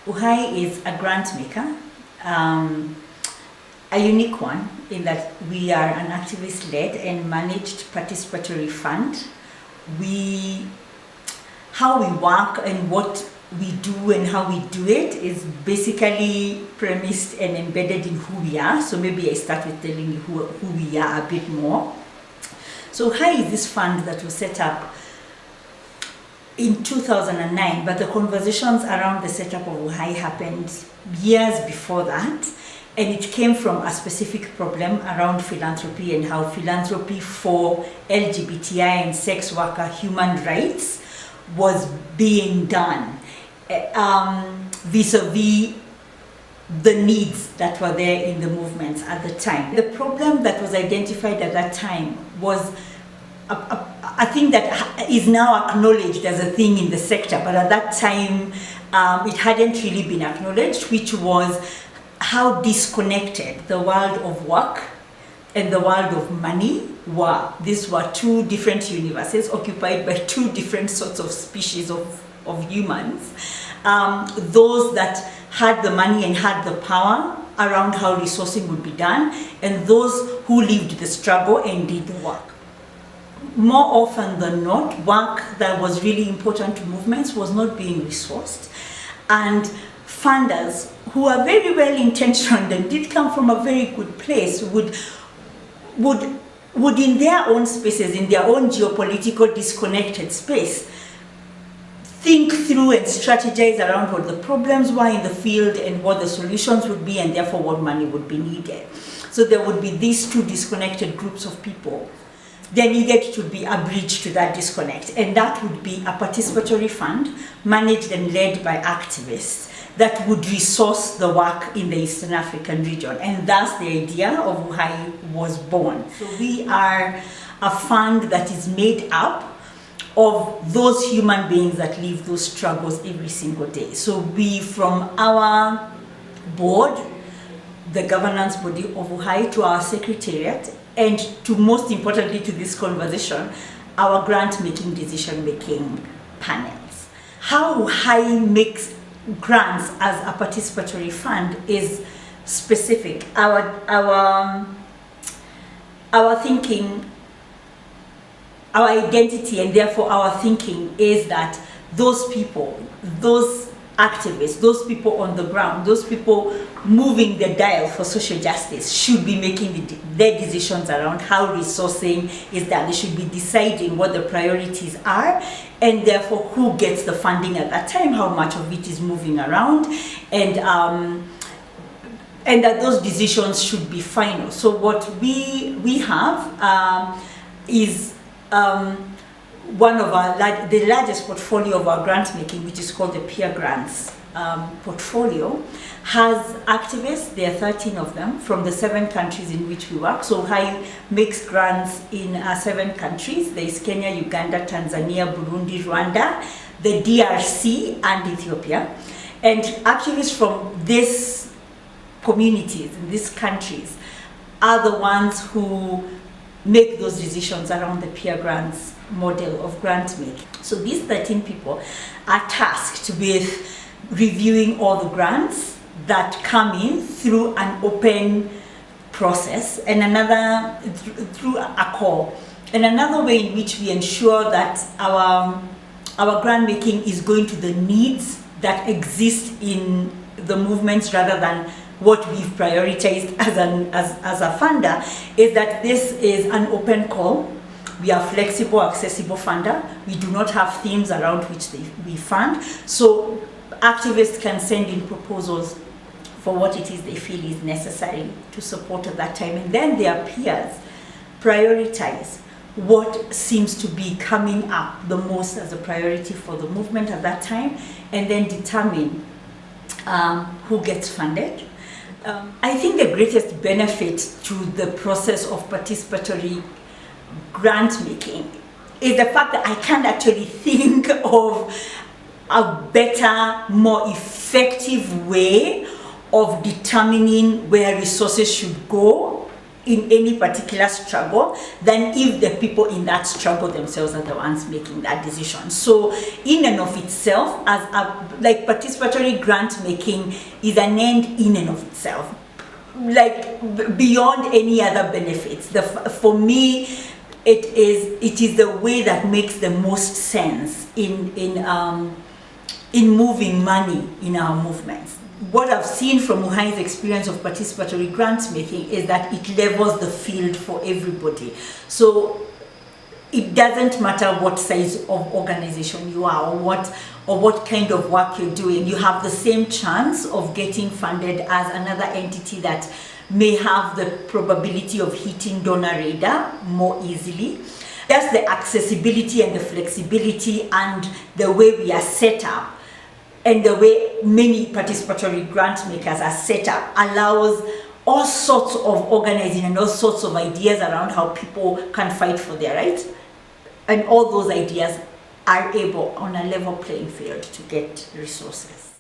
UHAI is a grant maker, a unique one in that we are an activist-led and managed participatory fund. How we work and what we do and how we do it is basically premised and embedded in who we are. So maybe I start with telling you who we are a bit more. So UHAI is this fund that was set up in 2009, but the conversations around the setup of UHAI happened years before that, and it came from a specific problem around philanthropy and how philanthropy for LGBTI and sex worker human rights was being done vis-a-vis the needs that were there in the movements at the time. The problem that was identified at that time was a thing that is now acknowledged as a thing in the sector, but at that time it hadn't really been acknowledged, which was how disconnected the world of work and the world of money were. These were two different universes occupied by two different sorts of species of humans. Those that had the money and had the power around how resourcing would be done, and those who lived the struggle and did the work. More often than not, work that was really important to movements was not being resourced, and funders who are very well intentioned and did come from a very good place would in their own spaces, in their own geopolitical disconnected space, think through and strategize around what the problems were in the field and what the solutions would be, and therefore what money would be needed. So there would be these two disconnected groups of people. There needed to be a bridge to that disconnect, and that would be a participatory fund managed and led by activists that would resource the work in the Eastern African region. And thus the idea of UHAI was born. So we are a fund that is made up of those human beings that live those struggles every single day. So we, from our board, the governance body of UHAI, to our secretariat, and to, most importantly to this conversation, our grant-making, decision-making panels. How UHAI makes grants as a participatory fund is specific. Our thinking, our identity, and therefore our thinking is that those people, those activists, those people on the ground, those people moving the dial for social justice should be making their decisions around how resourcing is done. They should be deciding what the priorities are, and therefore who gets the funding at that time, how much of it is moving around, and that those decisions should be final. So what we have is one of the largest portfolio of our grant making, which is called the peer grants portfolio, has activists. There are 13 of them from the 7 countries in which we work. So UHAI makes grants in 7 countries. There is Kenya, Uganda, Tanzania, Burundi, Rwanda, the DRC, and Ethiopia. And activists from these communities, in these countries, are the ones who make those decisions around the peer grants model of grant making. So these 13 people are tasked with reviewing all the grants that come in through an open process, and through a call. And another way in which we ensure that our grant making is going to the needs that exist in the movements rather than what we've prioritized as a funder, is that this is an open call. We are flexible, accessible funder. We do not have themes around which we fund. So activists can send in proposals for what it is they feel is necessary to support at that time. And then their peers prioritize what seems to be coming up the most as a priority for the movement at that time, and then determine who gets funded. I think the greatest benefit to the process of participatory grant making is the fact that I can't actually think of a better, more effective way of determining where resources should go in any particular struggle than if the people in that struggle themselves are the ones making that decision. So in and of itself, as like participatory grant making is an end in and of itself, like beyond any other benefits. For me, it is the way that makes the most sense in moving money in our movements. What I've seen from UHAI's experience of participatory grant making is that it levels the field for everybody. So it doesn't matter what size of organization you are or what kind of work you're doing. You have the same chance of getting funded as another entity that may have the probability of hitting donor radar more easily. Just the accessibility and the flexibility and the way we are set up and the way many participatory grant makers are set up allows all sorts of organizing and all sorts of ideas around how people can fight for their rights. And all those ideas are able, on a level playing field, to get resources.